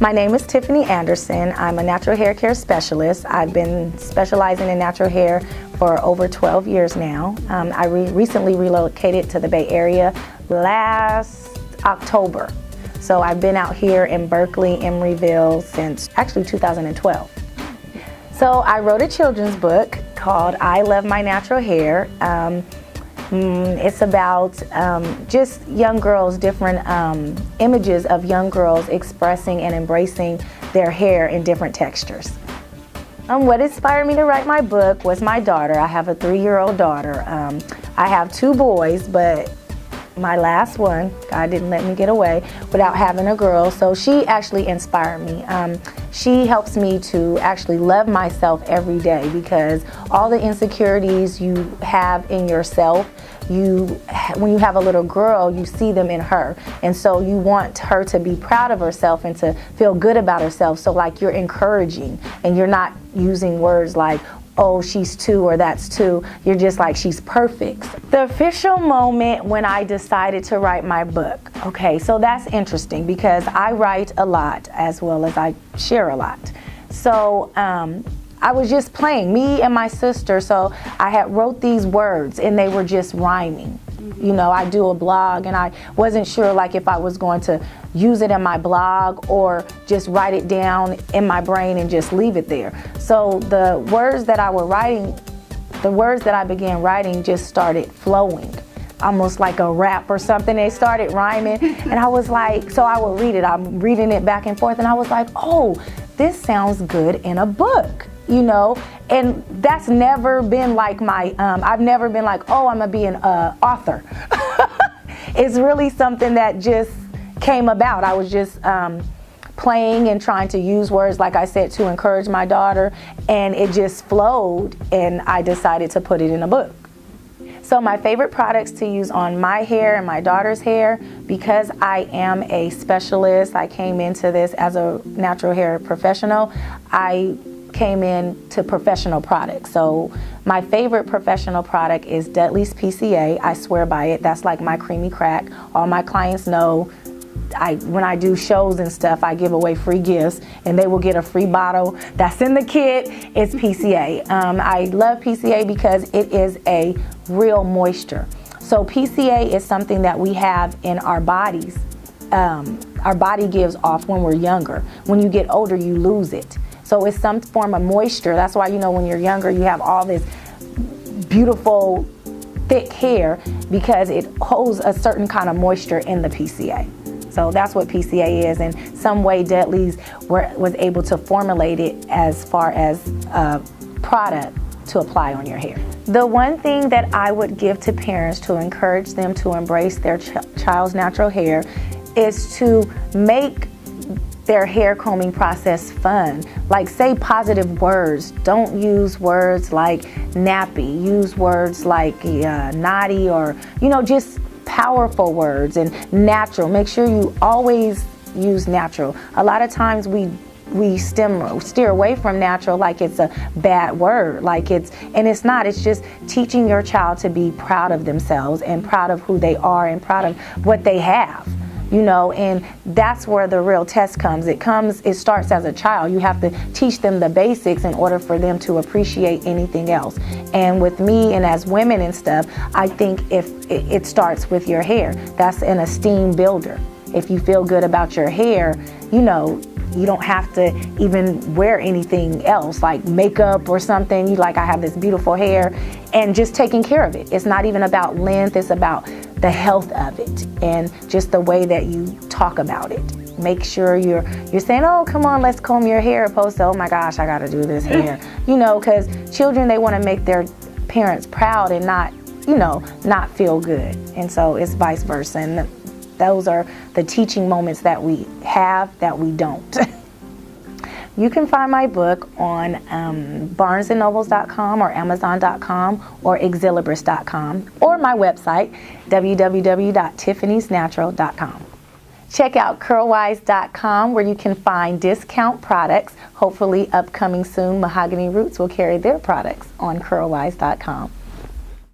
My name is Tiffany Anderson. I'm a natural hair care specialist. I've been specializing in natural hair for over 12 years now. I recently relocated to the Bay Area last October. So I've been out here in Berkeley, Emeryville since actually 2012. So I wrote a children's book called I Love My Natural Hair. It's about just young girls, different images of young girls expressing and embracing their hair in different textures. What inspired me to write my book was my daughter. I have a 3-year-old daughter. I have 2 boys, but my last one, God didn't let me get away without having a girl, so she actually inspired me. She helps me to actually love myself every day, because all the insecurities you have in yourself, when you have a little girl, you see them in her, and so you want her to be proud of herself and to feel good about herself. So like, you're encouraging, and you're not using words like, oh, she's 2 or that's 2. You're just like, she's perfect. The official moment when I decided to write my book. Okay, so that's interesting because I write a lot as well as I share a lot. So I was just playing, me and my sister, so I had wrote these words and they were just rhyming. You know, I do a blog and I wasn't sure like if I was going to use it in my blog or just write it down in my brain and just leave it there. So the words that I began writing just started flowing, almost like a rap or something. They started rhyming and I was like, so I would read it. I'm reading it back and forth and I was like, oh, this sounds good in a book. You know, and that's never been like my, I've never been like, oh, I'm gonna be an author. It's really something that just came about. I was just playing and trying to use words, like I said, to encourage my daughter, and it just flowed, and I decided to put it in a book. So my favorite products to use on my hair and my daughter's hair, because I am a specialist, I came into this as a natural hair professional, I came into professional products. So my favorite professional product is Dudley's PCA. I swear by it. That's like my creamy crack. All my clients know when I do shows and stuff, I give away free gifts and they will get a free bottle that's in the kit. It's PCA. I love PCA because it is a real moisture. So PCA is something that we have in our bodies. Our body gives off when we're younger. When you get older, you lose it. So it's some form of moisture. That's why, you know, when you're younger, you have all this beautiful, thick hair because it holds a certain kind of moisture in the PCA. So that's what PCA is, and some way Dudley's was able to formulate it as far as a product to apply on your hair. The one thing that I would give to parents to encourage them to embrace their child's natural hair is to make their hair combing process fun. Like, say positive words. Don't use words like nappy. Use words like naughty, or, you know, just powerful words, and natural. Make sure you always use natural. A lot of times we steer away from natural like it's a bad word, and it's not. It's just teaching your child to be proud of themselves and proud of who they are and proud of what they have. You know, and that's where the real test comes. It starts as a child. You have to teach them the basics in order for them to appreciate anything else. And with me and as women and stuff, I think if it starts with your hair. That's an esteem builder. If you feel good about your hair, you know, you don't have to even wear anything else like makeup or something. You like, I have this beautiful hair, and just taking care of it. It's not even about length, it's about the health of it and just the way that you talk about it. Make sure you're saying, oh, come on, let's comb your hair, opposed to, oh my gosh, I gotta do this hair. You know, because children, they want to make their parents proud and not, you know, not feel good. And so it's vice versa. And those are the teaching moments that we have that we don't. You can find my book on barnesandnobles.com or amazon.com or exilibris.com, or my website, www.tiffanysnatural.com. Check out CurlWise.com, where you can find discount products. Hopefully upcoming soon, Mahogany Roots will carry their products on CurlWise.com.